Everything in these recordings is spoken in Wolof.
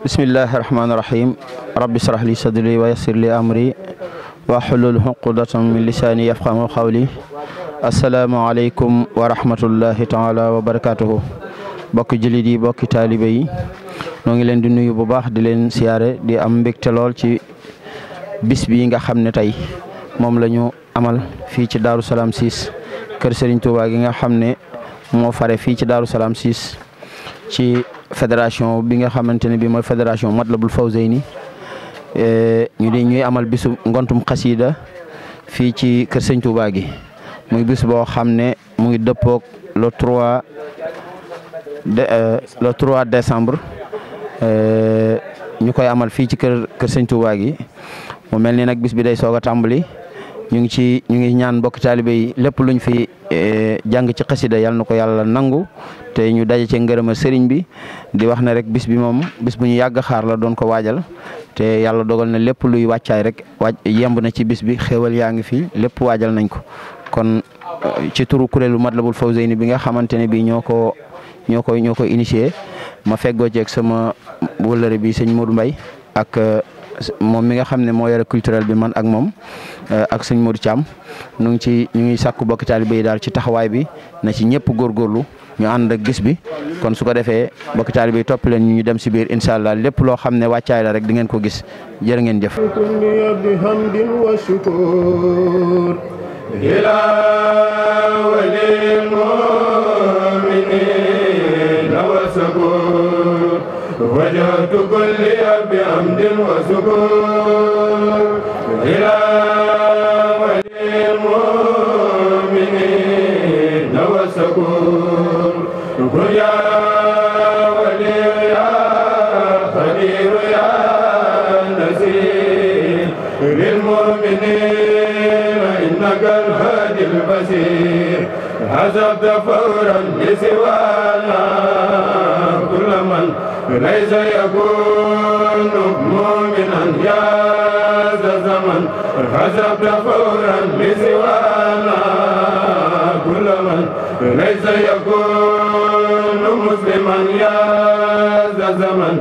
bismillahi rahmaani rahim rabbi shrah li sadri wa yassir li amri wa hlul uqdatan min lisani yafqahu qawli assalaamu aleykum wa rahmatullahi taala wa barakatuhu bokki jullit yi bokki taalibe yi noo ngi leen di nuyu bu baax di leen siyaare di am mbégte lool ci bis bi nga xam ne tey moom la ñu amal fii ci Daaru Salaam 6 kër Serigne Touba gi nga xam ne moo fare fii ci Daaru Salaam 6 ci fédération bi nga xamante ne bi mooy fédération Matlabul Fawzeyni ñuy amal bisu ngontum xasida fii ci kër Serigne Touba gi muy bis boo xam ne mu ngi dëppoog le 3 décembre ñu koy amal fii ci kër Serigne Touba gi mu mel ni nag bis bi day soog a tàmbali ñu ngi ñaan mbokk taalibe yi lépp luñ fi jàng ci xasida yàlla na ko yàlla nangu te ñu daje ci ngërëma sëriñ bi di wax ne rek bis bi moom bis bu ñu yàgg xaar la doon ko waajal te yàlla dogal na lépp luy wàccaay rek yemb na ci bis bi xéwal yaa ngi fi lépp waajal nañ ko kon ci turu kuréelu Matlabul Fawzeyni bi nga xamante ne bi ñoo ko initié ma feggoo ceeg sama wëllëre bi sëñ Modou Mbaye ak moom mi nga xam ne moo yore culturel bi man ak moom ak sëñ Modou Thiam ñu ngi sàkku bokk taalibe yi daal ci taxawaay bi na ci ñëpp góorgóorlu ñu ànd ak gis bi kon su ko defee bokk taalibe yi topp leen ñu dem si biir incha allah lépp loo xam ne wàccaay la rek di ngeen ko gis jërë ngeen jëf. وجهت كل بحمد وشكر إلى ولي المؤمنين والشكور يا ولي يا خبير يا نسير للمؤمنين إنك الهادي البصير حسبت فورا لسوانا كل من ليس يكون مؤمنا يا ذا الزمن حسبت فورا لسوانا كل من ليس يكون مسلما يا ذا الزمن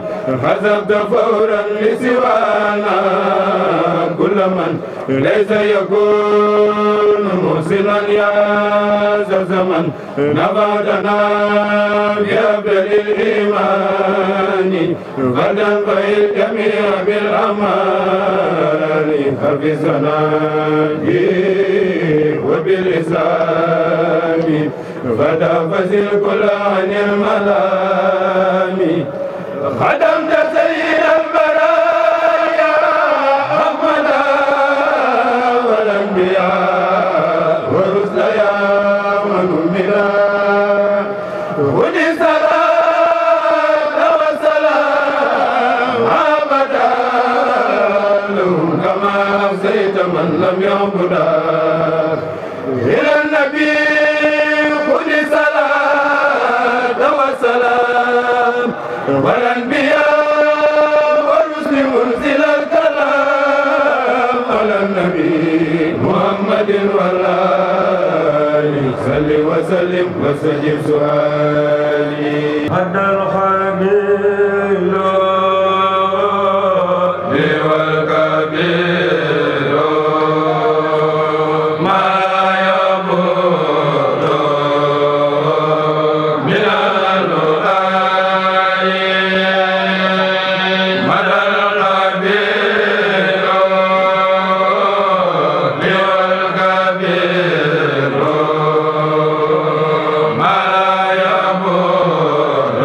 حسبت فورا لسوانا كل من ليس يكون محسنا يا ذا الزمن نبعدنا بأبدل الإيمان غدا فالجميع بالأمان حفظنا وبالإسلام غدا فزل كل عن الملام خدمت سيد البرايا أحمدا والأنبياء ورسل يا من أمنا ودي صلاة وسلام أبدا لهم كما أوصيت من لم يعبدا إلى النبي ودي صلاة وسلام والأنبياء والرسل منزل الكلام على النبي محمد والآل صل وسلم واستجب سؤالي حد الخبير والكبير ما يبود من الأولى مدى الخبير والكبير ما لا يبود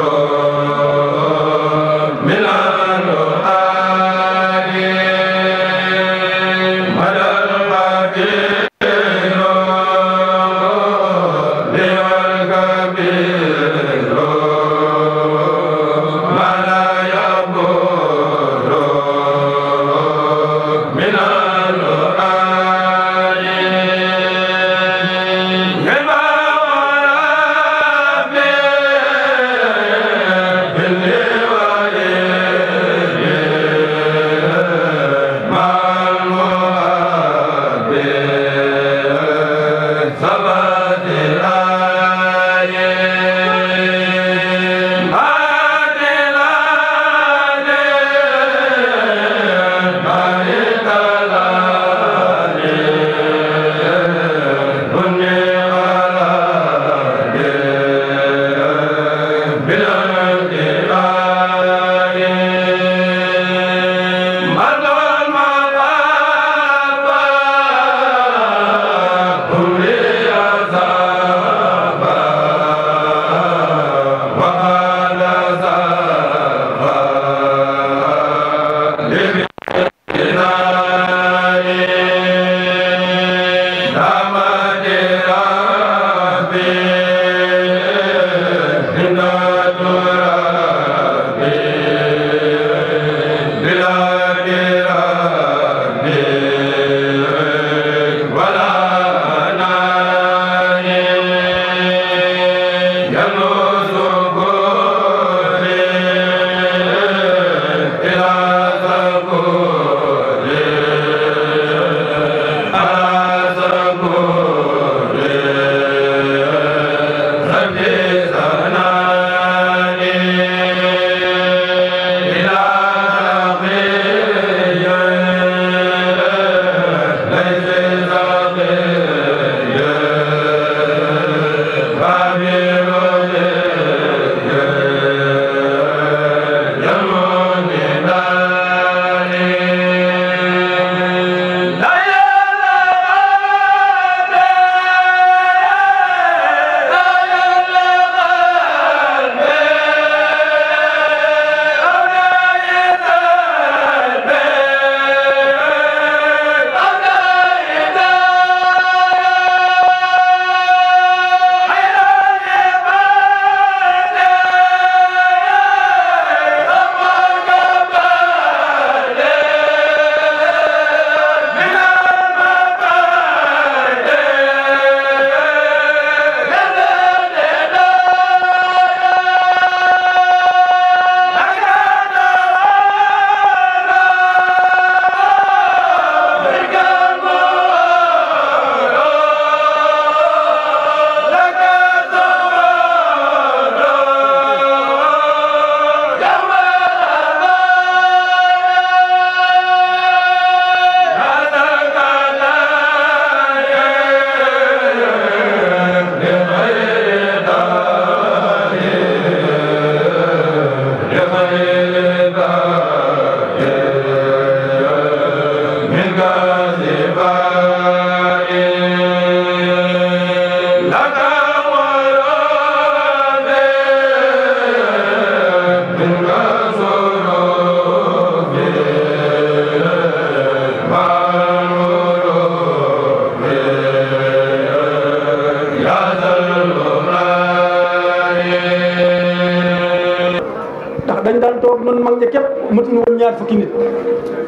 noonu mag ña képp matuñu woon ñaar fukki nit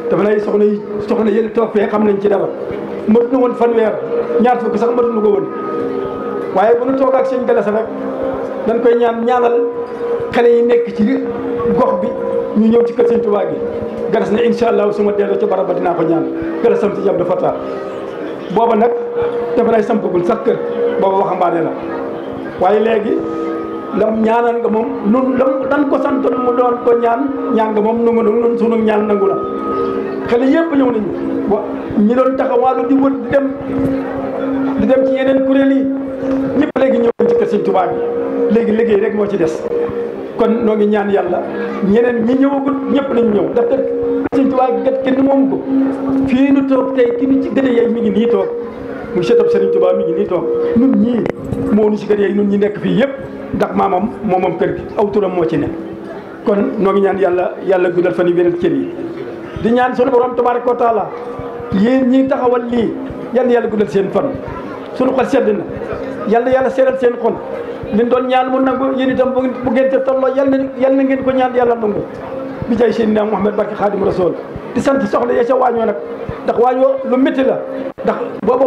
dafa lay soxna yële toog fee xam nañ ci dara matuñu woon fanweer ñaar fukki sax matuñu ko woon waaye bu ñu toog ak sëñ Gallas rek dañ koy ñaanal xale yi nekk ci gox bi ñu ñëw ci kër sëñ Tuubaa gi Gallas ne incha allah su ma delloo ci barab ba dinaa ko ñaan Gallas sam si jam dafa taa booba nag dafa lay sampagul sax kër booba waxambaane la waaye léegi lam ñaanal nga moom nun lam dan ko santoon mu doon ko ñaan nga moom nu nun sunu ñaan nangu la xale yëpp ñëw nañu wa ñi doon taxawaalu di wër di dem ci yeneen kuréel yi ñëpp léegi ñëw ci kër sëñ Tuubaa bi léegi liggéey rek moo ci des kon noo ngi ñaan yàlla ñeneen ñi ñëwagul ñëpp nañu ñëw ndax kër sëñ Tuubaa gi kat kenn moomu ko fii nu toog tey ki nu ci gën a yey mi ngi nii toog muy seetab sëriñ Tuubaa mi ngi nii toog nun ñii moo nu ci gën a yey nun ñi nekk fii yëpp ndax maamam moom kër gi aw turam moo ci ne kon noo ngi ñaan yàlla guddal fan yi wéral cër yi di ñaan sunu borom tabaaraka wa taala yéen ñii taxawal lii yàlla guddal seen fan sunu xol sedd na yàlla seeral seen xol liñ doon ñaan mu nangu yéen itam bu ngeen ca tolloo yàlla na ngeen ko ñaan yàlla nangu bi jaay Seydina Muhammad barke Xaadimu Rasuul di sant soxla ya ca waañoo nag ndax waañoo lu métti la ndax booba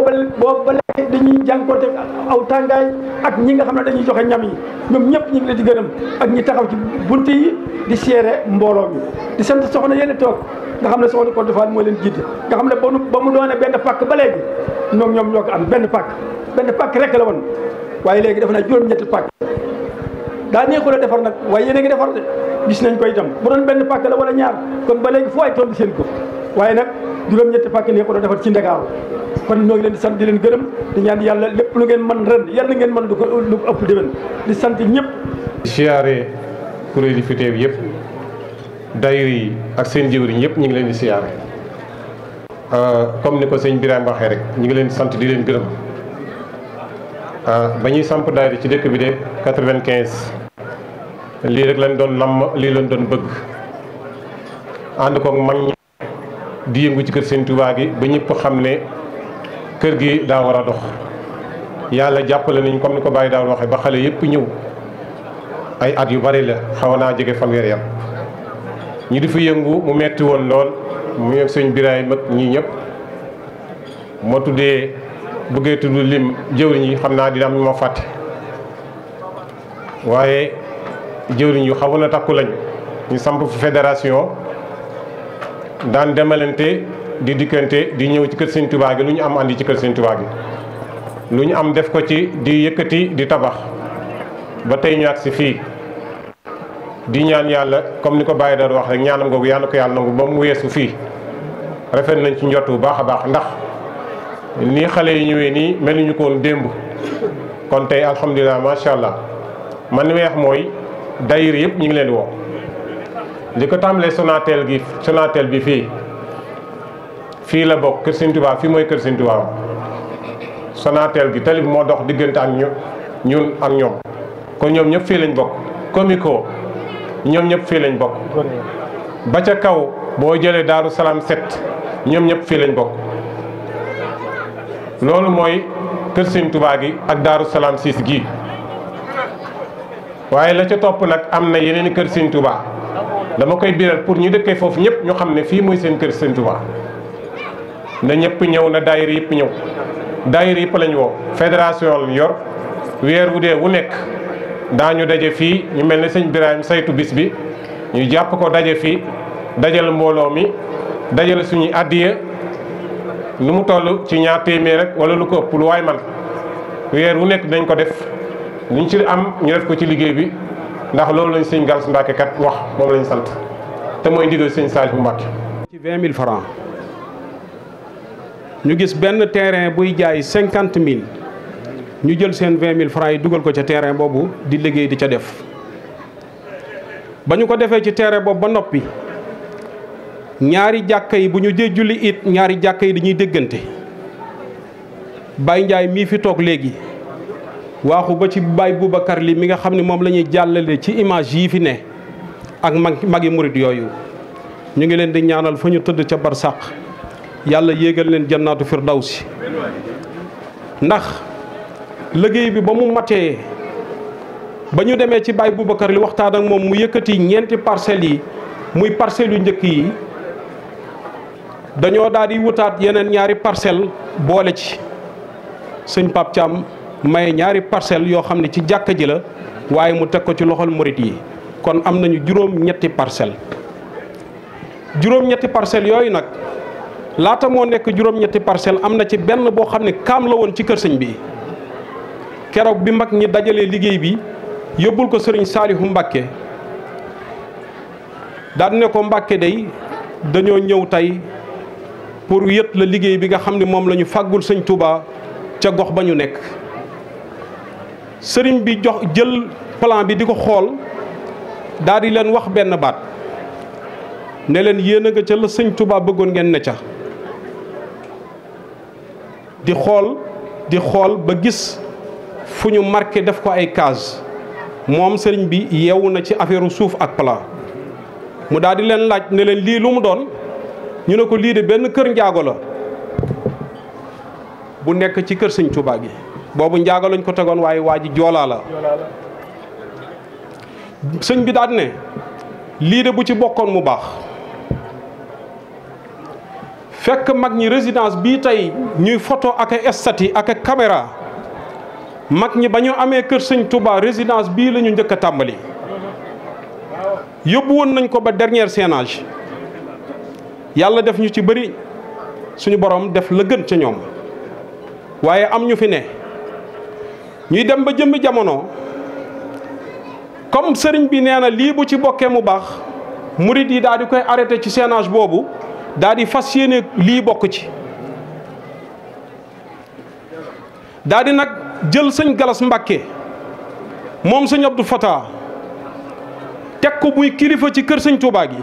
ba léegi dañuy jànkoonte aw tàngaay ak ñi nga xam ne dañuy joxe ñam yi ñoom ñëpp ñu ngi leen di gërëm ak ñi taxaw ci bunt yi di seere mbooloo mi di sant soxna yéen toog nga xam ne soxna Kodd Fall moo leen jiite nga xam ne ba mu doone benn pàkk ba léegi ñoom ñoo ko am benn pàkk rek la woon waaye léegi def na juróom-ñetti pàkk daa neexul a defar nag waaye yéen a ngi defar de gis nañ ko itam bu doon benn pàkk la wala ñaar kon ba léegi fu ay toll seen ko waaye nag juróom-ñetti pàkk neexul a defar ci Ndakaaru kon ñoo ngi leen di sant di leen gërëm di ñaan yàlla lépp lu ngeen mën ren yàlla ngeen mën lu ko ëpp déwén di sant ñëpp. siyaare kuréel yi fi teew yëpp daayira yi ak seen jëwriñ yëpp ñu ngi leen di siyaare comme ni ko sëñ Birame waxee rek ñu ngi leen di sant di leen gërëm ba ñuy samp daayira ci dëkk bi de 95 lii rek lañ doon namm lii lañ doon bëgg ànd koog mag ñi di yëngu ci kër sëñ Tuubaa gi ba ñëpp xam ne kër gi daa war a dox yàlla jàppale nañ comme ni ko Baye daaw waxee ba xale yëpp ñëw ay at yu bari la xaw naa jege fanweeri yam ñu di fi yëngu mu metti woon lool mu yëg sëñ Biraay mag ñii ñëpp moo tuddee bëggee tudd lim jëwriñ yi xam naa dina am ñu ma fàtte waaye jëwriñ yu xawoon a takku lañ ñu samp fi fédération daan demalante di dikkante di ñëw ci kër sëñ Tuubaa gi lu ñu am andi ci kër sëñ Tuubaa gi lu ñu am def ko ci di yëkkati di tabax ba tey ñu agsi fii di ñaan yàlla comme ni ko Baye Dar wax rek ñaanam googu yàlla ko yàlla nangu ba mu weesu fii rafet nañ ci njott bu baax a baax ndax nii xale yi ñëwee nii meluñu ko woon démb kon tey alhamdulilah macha allah man li may wax mooy daayira yëpp ñu ngi leen di woo li ko tàmbalee Sonatel bi fii la bokk kër Sëñ Tuubaa fii mooy kër Sëñ Tuubaa Sonatel gi tali bi moo dox diggante ak ñun ak ñoom kon ñoom ñëpp fii lañ bokk Comico ñoom ñëpp fii lañ bokk ba ca kaw boo jëlee Daaru Salaam 7 ñoom ñëpp fii lañ bokk loolu mooy kër Sëñ Tuubaa gi ak Daaru Salaam 6 gii waaye la ca topp nag am na yeneen i kër Sëñ Tuubaa dama koy biral pour ñu dëkkee foofu ñëpp ñu xam ne fii mooy seen kër Sëñ Tuubaa na ñëpp ñëw na daayira yëpp ñëw daayira yëpp lañu woo fédération la yor weer wu dee wu nekk daañu daje fii ñu mel ne sëñ Birahim saytu bis bi ñu jàpp ko daje fii dajale mbooloo mi dajale suñuy addiya lu mu toll ci ñaar téeméer rek wala lu ko ëpp lu waay man weer wu nekk dañ ko def luñ ci am ñu def ko ci liggéey bi ndax loolu lañ sëñ Gallas Mbàkke kat wax moom lañ sant te mooy ndigal sëñ Saalihu Mbàkke ci 20 000 francs ñu gis benn terrain buy jaay 50 000 ñu jël seen 20 000 francs yi dugal ko ca terrain boobu di liggéey di ca def ba ñu ko defee ci terrain boobu ba noppi ñaari jàkka yi bu ñu jee julli it ñaari jàkka yi dañuy déggante Baye Ndiaye mii fi toog léegi waaxu ba ci Baye Boubacar li mi nga xam ne moom la ñuy jàllale ci image yii fi ne ak magi murit yooyu ñu ngi leen di ñaanal fa ñu tëdd ca barsàq yàlla yéegal leen jannaatu firdawsi ndax liggéey bi ba mu matee ba ñu demee ci Baye Boubacar li waxtaan ak moom mu yëkkati ñeenti parcelles yi muy parcelles yu njëkk yi dañoo daal di wutaat yeneen ñaari parcelle boole ci sëñ Pape Thiam maye ñaari parcelles yoo xam ne ci jàkka ji la waaye mu teg ko ci loxol murit yi kon am nañu juróom-ñetti parcelles juróom-ñetti parcelles yooyu nag laata moo nekk juróom-ñetti parcelles am na ci benn boo xam ne kaam la woon ci kër sëñ bi keroog bi mag ñi dajalee liggéey bi yóbbul ko sëriñ Saalihu Mbàkke daan ne ko Mbàkke day dañoo ñëw tey pour yët la liggéey bi nga xam ne moom la ñu fàggul sëñ Touba ca gox ba ñu nekk sëriñ bi jox jël plan bi di ko xool daal di leen wax benn baat ne leen yéen a nga ca la sëñ Touba bëggoon ngeen ne ca di xool ba gis fu ñu marqué def ko ay case moom sëriñ bi yeewu na ci affaire suuf ak plan mu daal di leen laaj ne leen lii lu mu doon ñu ne ko lii de benn kër njaago la bu nekk ci kër sëñ Touba gi boobu njaago lañ ko tegoon waaye waa ji joolaa la sëñ bi daal ne lii de bu ci bokkoon mu baax fekk mag ñi résidence bii tey ñuy photo ak estati ak caméra mag ñi ba ñu amee kër sëñ Touba résidence bii la ñu njëkk a tàmbali yóbbu woon nañ ko ba dernier séenage yàlla def ñu ci bëri suñu borom def la gën ca ñoom waaye am ñu fi ne ñuy dem ba jëmmi jamono comme sëriñ bi nee na lii bu ci bokkee mu baax murid yi daal di koy arrêté ci séenage boobu daal di fas yéene lii bokk ci daal di nag jël sëñ Galas Mbàkke moom sëñ Abdou Fata teg ko muy kilifa ci kër sëñ Touba gi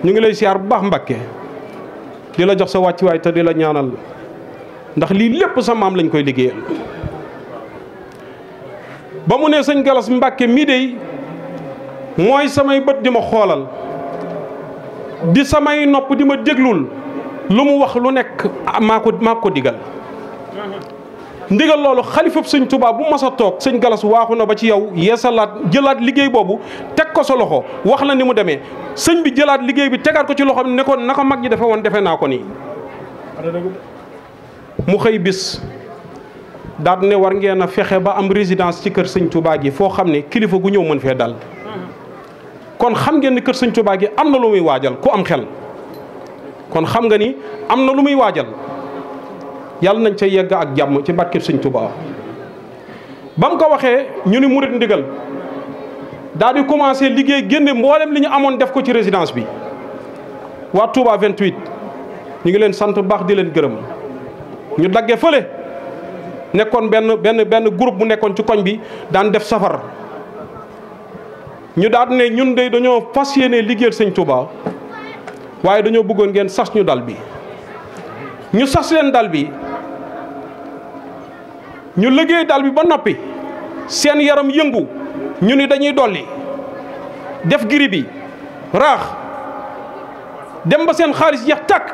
ñu ngi lay siyaar bu baax Mbàkke di la jox sa wàccuwaay te di la ñaanal ndax lii lépp sa maam lañ koy liggéeyal ba mu ne sëñ Galas Mbàkke mii dey mooy samay bët di ma xoolal di samay nopp di ma déglul lu mu wax lu nekk maa ko digal ndigal loolu xalifab sëñ Touba bu mas a toog sëñ Galas waaxu na ba ci yow yeesalaat jëlaat liggéey boobu teg ko sa loxo wax la ni mu demee sëñ bi jëlaat liggéey bi tegaat ko ci loxo ne ko na ko mag ñi defe woon defe naa ko nii mu xëy bis daat ne war ngeen a fexe ba am résidence ci kër sëñ Touba gi foo xam ne kilifa gu ñëw mën fee dal kon xam ngeen ni kër sëñ Touba gi am na lu muy waajal ku am xel kon xam nga ni am na lu muy waajal yàlla nañ ca yegg ak jàmm ci barkeb sëñ Touba ba mu ko waxee ñu ni murit ndigal daal di commencé liggéey génne mboolem li ñu amoon def ko ci résidence bi waa Touba 28 ñu ngi leen sant bu baax di leen gërëm ñu daggee fële nekkoon benn groupe bu nekkoon ci koñ bi daan def safar ñu daal ne ñun de dañoo fas yéene liggéeyal sëñ Touba waaye dañoo bëggoon ngeen sas ñu dal bi ñu sas leen dal bi ñu liggéey dal bi ba noppi seen yaram yëngu ñu ni dañuy dolli def giri bi raax dem ba seen xaalis jeex tàkk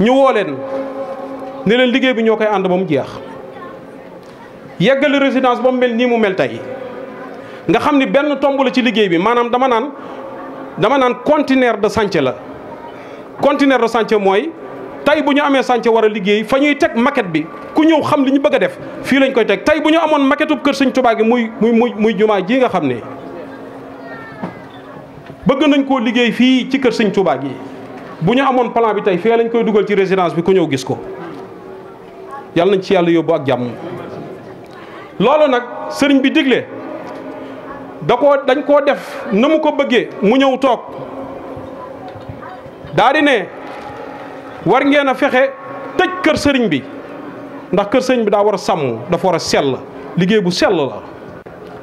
ñu woo leen ne leen liggéey bi ñoo koy ànd ba mu jeex yeggali résidence ba mu mel nii mu mel tey nga xam ni benn tomb la ci liggéey bi maanaam dama naan conteneur de chantier la conteneur de chantier mooy tey bu ñu amee chantier war a liggéey fa ñuy teg maquette bi ku ñëw xam li ñu bëgg a def fii lañ koy teg tey bu ñu amoon maquette kër sëñ Touba gi muy jumaa ji nga xam ne bëgg nañ koo liggéey fii ci kër sëñ Touba gi bu ñu amoon plan bi tey fii lañ koy dugal ci résidence bi ku ñëw gis ko yàlla nañ ci yàlla yóbbu ak jàmm. loolu nag sëriñ bi digle dañ koo def na mu ko bëggee mu ñëw toog daa di ne war ngeen a fexe tëj kër sëriñ bi ndax kër sëriñ bi daa war a sàmm dafa war a sell liggéey bu sell la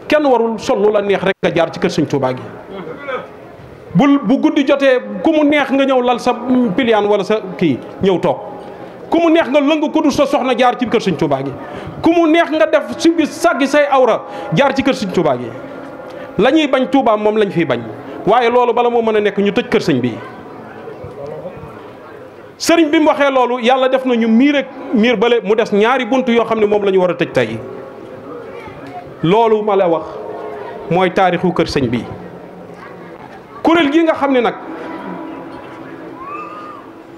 kenn warul sol lu la neex rek nga jaar ci kër sëriñ Touba gi bu guddi jotee ku mu neex nga ñëw lal sa piliyaan wala sa kii ñëw toog ku mu neex nga lëng ko du sa soxna jaar ci kër sëriñ Touba gi ku mu neex nga def si bi sàggi say awra jaar ci kër sëriñ Touba gi la ñuy bañ Touba moom lañ fiy bañ waaye loolu bala moo mën a nekk ñu tëj kër sëñ bi sëriñ bi mu waxee loolu yàlla def na ñu miir bale mu des ñaari bunt yoo xam ne moom la ñu war a tëj tey loolu ma la wax mooy taarixu kër sëñ bi kuréel gi nga xam ne nag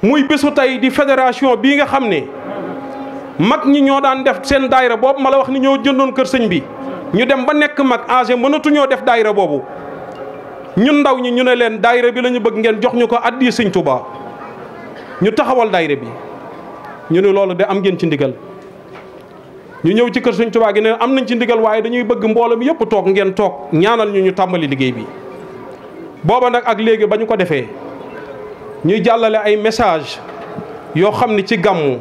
muy bésu tey di fédération bii nga xam ne mag ñi ñoo daan def seen daayira boobu ma la wax ni ñoo jëndoon kër sëñ bi ñu dem ba nekk mag âgé mënatuñoo def daayira boobu ñun ndaw ñi ñu ne leen daayira bi la ñu bëgg ngeen jox ñu ko addi sëñ Touba ñu taxawal daayira bi ñu ne loolu de am ngeen ci ndigal ñu ñëw ci kër sëñ Touba gi ne am nañ ci ndigal waaye dañuy bëgg mbooloo mi yëpp toog ngeen toog ñaanal ñu tàmbali liggéey bi. booba nag ak léegi ba ñu ko defee ñuy jàllale ay message yoo xam ne ci gàmmu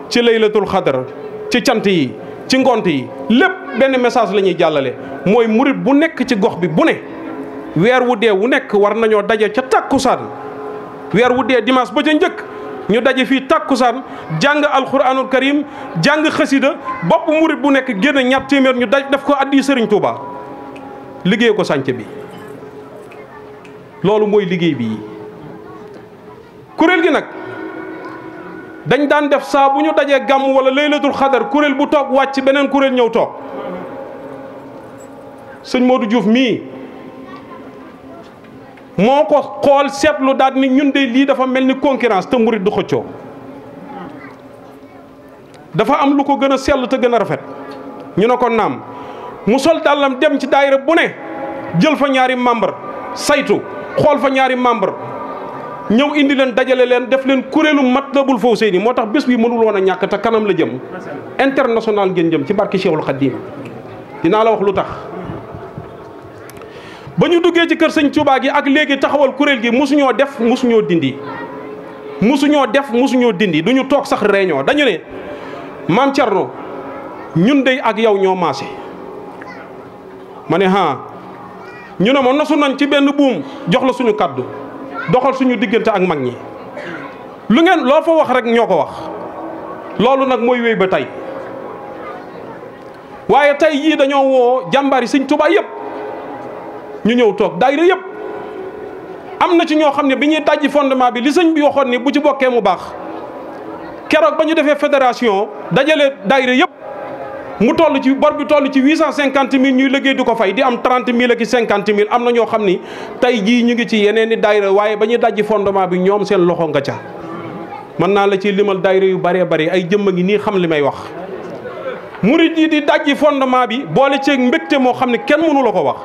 ci laylatul xadar ci cant yi ci ngont yi lépp benn message la ñuy jàllale mooy murit bu nekk ci gox bi bu ne weer wu dee wu nekk war nañoo daje ca tàkkusaan weer wu dee dimanche ba ca njëkk ñu daje fii tàkkusaan jàng alquranul karim jàng xasida bopp murit bu nekk génn ñaar téeméer ñu def ko addi sëriñ Touba liggéey ko sànce bi loolu mooy liggéey bi kuréel gi nag dañ daan def saa bu ñu dajee gàmm wala laylatul xadar kuréel bu toog wàcc beneen kuréel ñëw toog sëñ Modou Diouf mii moo ko xool seetlu daal ni ñun de lii dafa mel ni concurrence te murit du xëccoo dafa am lu ko gën a sell te gën a rafet ñu ne ko naam mu sol dàllam dem ci daayira bu ne jël fa ñaari membre saytu xool fa ñaari membre ñëw indi leen dajale leen def leen kuréelu Matlabul Fawzayni moo tax bés bi mënul woon a ñàkk te kanam la jëm international ngeen jëm ci barki Cheikhul Khadim dinaa la wax lu tax ba ñu duggee ci kër sëñ Touba gi ak léegi taxawal kuréel gi mosuñoo def mosuñoo dindi du ñu toog sax réunion dañu ne maam Thierno ñun dey ak yow ñoo maase ma ne ñu ne ma nosu nañ ci benn buum jox la suñu kaddu doxal suñu diggante ak mag ñi lu ngeen loo fa wax rek ñoo ko wax loolu nag mooy wéy ba tey waaye tey yii dañoo woo jàmbaari sëñ Touba yëpp ñu ñëw toog daayira yëpp am na ci ñoo xam ne bi ñuy dajji fondement bi li sëñ bi waxoon ni bu ci bokkee mu baax keroog ba ñu defee fédération dajale daayira yëpp mu toll ci bor bi toll ci 850 000 ñuy liggéey di ko fay di am 30 000 ak 50 000 am na ñoo xam ni tey jii ñu ngi ci yeneen i daayira waaye ba ñuy dajji fondement bi ñoom seen loxo nga ca mën naa la ci limal daayira yu bëree bëri ay jëmm ngi nii xam li may wax. murid yi di dajji fondement bi boole ceeg mbégte moo xam ne kenn mënu la ko wax.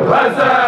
وسلام